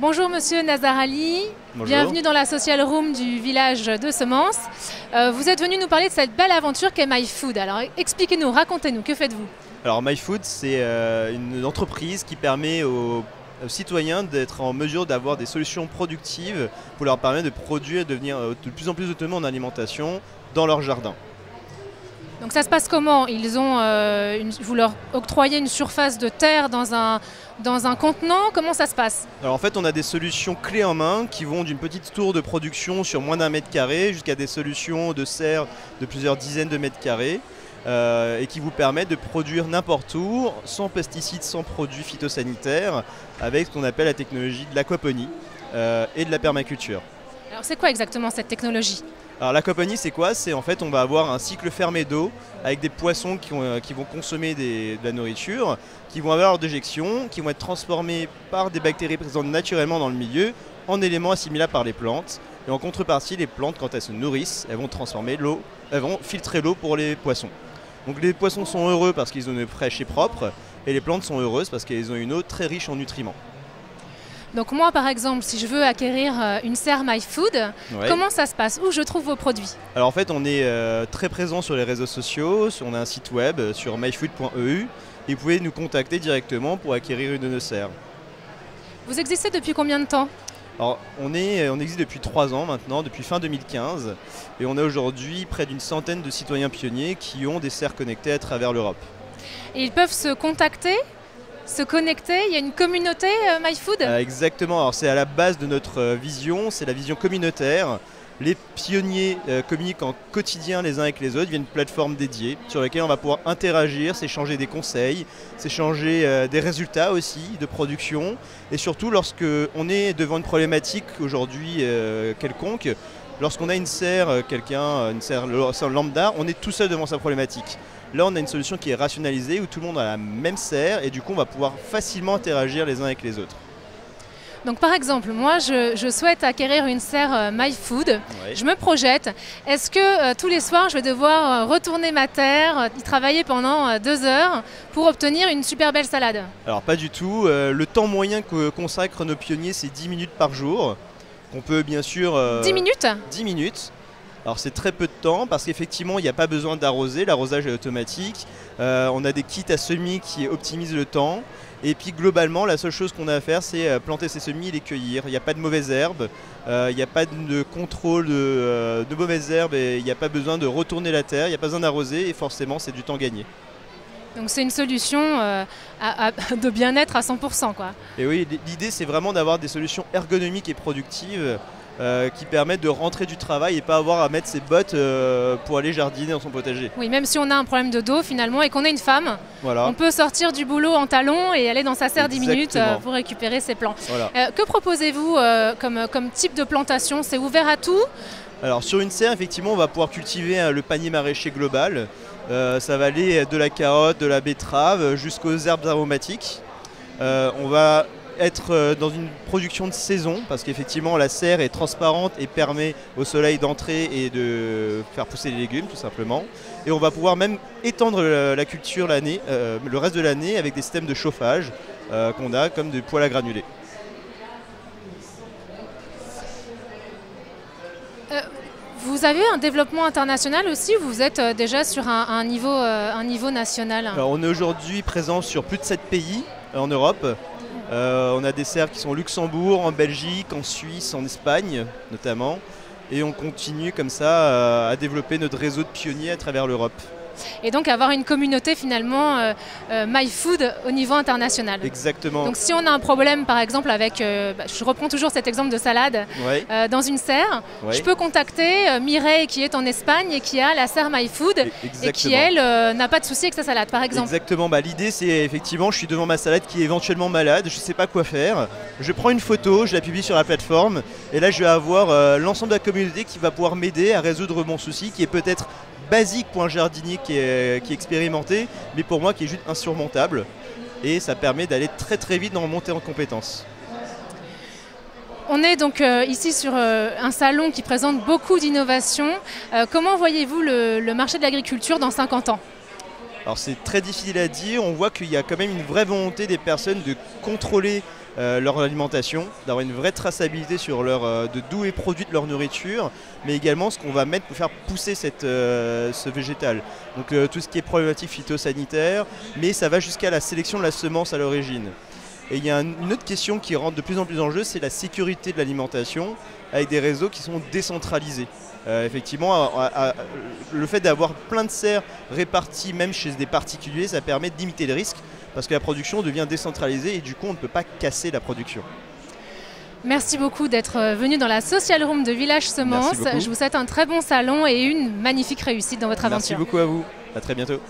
Bonjour Monsieur Nazar Ali, Bonjour. bienvenue dans la social room du village de Semence. Vous êtes venu nous parler de cette belle aventure qu'est MyFood. Alors expliquez-nous, racontez-nous, que faites-vous? Alors MyFood, c'est une entreprise qui permet aux citoyens d'être en mesure d'avoir des solutions productives pour leur permettre de produire et de devenir de plus en plus autonomes en alimentation dans leur jardin. Donc ça se passe comment? Vous leur octroyez une surface de terre dans un contenant? Comment ça se passe? Alors en fait, on a des solutions clés en main qui vont d'une petite tour de production sur moins d'un mètre carré jusqu'à des solutions de serre de plusieurs dizaines de mètres carrés et qui vous permettent de produire n'importe où, sans pesticides, sans produits phytosanitaires, avec ce qu'on appelle la technologie de l'aquaponie et de la permaculture. Alors c'est quoi exactement cette technologie? Alors l'aquaponie, c'est quoi? C'est en fait, on va avoir un cycle fermé d'eau avec des poissons qui vont consommer de la nourriture, qui vont avoir leur déjection, qui vont être transformés par des bactéries présentes naturellement dans le milieu en éléments assimilables par les plantes. Et en contrepartie, les plantes, quand elles se nourrissent, elles vont transformer l'eau, elles vont filtrer l'eau pour les poissons. Donc les poissons sont heureux parce qu'ils ont une eau fraîche et propre, et les plantes sont heureuses parce qu'elles ont une eau très riche en nutriments. Donc moi par exemple, si je veux acquérir une serre MyFood, Ouais. comment ça se passe? Où je trouve vos produits? Alors en fait, on est très présent sur les réseaux sociaux, on a un site web sur myfood.eu, et vous pouvez nous contacter directement pour acquérir une de nos serres. Vous existez depuis combien de temps? Alors on existe depuis 3 ans maintenant, depuis fin 2015, et on a aujourd'hui près d'une centaine de citoyens pionniers qui ont des serres connectées à travers l'Europe. Et ils peuvent se contacter, se connecter, il y a une communauté MyFood? Exactement, alors c'est à la base de notre vision, c'est la vision communautaire. Les pionniers communiquent en quotidien les uns avec les autres via une plateforme dédiée sur laquelle on va pouvoir interagir, s'échanger des conseils, s'échanger des résultats aussi de production. Et surtout lorsqu'on est devant une problématique aujourd'hui quelconque, lorsqu'on a une serre, une serre lambda, on est tout seul devant sa problématique. Là, on a une solution qui est rationalisée où tout le monde a la même serre et du coup, on va pouvoir facilement interagir les uns avec les autres. Donc par exemple, moi je souhaite acquérir une serre MyFood, Ouais. je me projette. Est-ce que tous les soirs je vais devoir retourner ma terre, y travailler pendant 2 heures pour obtenir une super belle salade? Alors pas du tout, le temps moyen que consacrent nos pionniers, c'est 10 minutes par jour. On peut bien sûr... 10 minutes? 10 minutes. Alors c'est très peu de temps parce qu'effectivement il n'y a pas besoin d'arroser, l'arrosage est automatique. On a des kits à semis qui optimisent le temps. Et puis globalement la seule chose qu'on a à faire c'est planter ces semis et les cueillir. Il n'y a pas de mauvaises herbes, il n'y a pas de contrôle de mauvaises herbes et il n'y a pas besoin de retourner la terre, il n'y a pas besoin d'arroser et forcément c'est du temps gagné. Donc c'est une solution de bien-être à 100%, quoi. Et oui, l'idée c'est vraiment d'avoir des solutions ergonomiques et productives qui permettent de rentrer du travail et pas avoir à mettre ses bottes pour aller jardiner dans son potager. Oui, même si on a un problème de dos finalement et qu'on est une femme, Voilà. on peut sortir du boulot en talons et aller dans sa serre 10 minutes Exactement. pour récupérer ses plants. Voilà. Que proposez-vous comme type de plantation? C'est ouvert à tout? Alors sur une serre, effectivement, on va pouvoir cultiver le panier maraîcher global. Ça va aller de la carotte, de la betterave jusqu'aux herbes aromatiques. On va être dans une production de saison parce qu'effectivement la serre est transparente et permet au soleil d'entrer et de faire pousser les légumes tout simplement. Et on va pouvoir même étendre la culture l'année, le reste de l'année avec des systèmes de chauffage qu'on a comme des poêles à granulés. Vous avez un développement international aussi ou vous êtes déjà sur un niveau national? Alors, on est aujourd'hui présent sur plus de 7 pays en Europe. On a des serres qui sont au Luxembourg, en Belgique, en Suisse, en Espagne notamment. Et on continue comme ça à développer notre réseau de pionniers à travers l'Europe. Et donc avoir une communauté finalement MyFood au niveau international. Exactement. Donc si on a un problème par exemple avec, je reprends toujours cet exemple de salade, Ouais. dans une serre, Ouais. je peux contacter Mireille qui est en Espagne et qui a la serre MyFood et qui Exactement. elle n'a pas de souci avec sa salade par exemple. Exactement, l'idée c'est effectivement je suis devant ma salade qui est éventuellement malade, je ne sais pas quoi faire, je prends une photo, je la publie sur la plateforme et là je vais avoir l'ensemble de la communauté qui va pouvoir m'aider à résoudre mon souci qui est peut-être basique pour un jardinier qui est expérimenté, mais pour moi qui est juste insurmontable et ça permet d'aller très très vite dans la montée en compétences. On est donc ici sur un salon qui présente beaucoup d'innovations. Comment voyez-vous le marché de l'agriculture dans 50 ans? Alors c'est très difficile à dire, on voit qu'il y a quand même une vraie volonté des personnes de contrôler leur alimentation, d'avoir une vraie traçabilité sur de d'où est produite leur nourriture, mais également ce qu'on va mettre pour faire pousser ce végétal. Donc tout ce qui est problématique phytosanitaire, mais ça va jusqu'à la sélection de la semence à l'origine. Et il y a une autre question qui rentre de plus en plus en jeu, c'est la sécurité de l'alimentation avec des réseaux qui sont décentralisés. Effectivement, le fait d'avoir plein de serres réparties même chez des particuliers, ça permet de limiter le risque parce que la production devient décentralisée et du coup on ne peut pas casser la production. Merci beaucoup d'être venu dans la Social Room de Village Semences. Je vous souhaite un très bon salon et une magnifique réussite dans votre aventure. Merci beaucoup à vous, à très bientôt.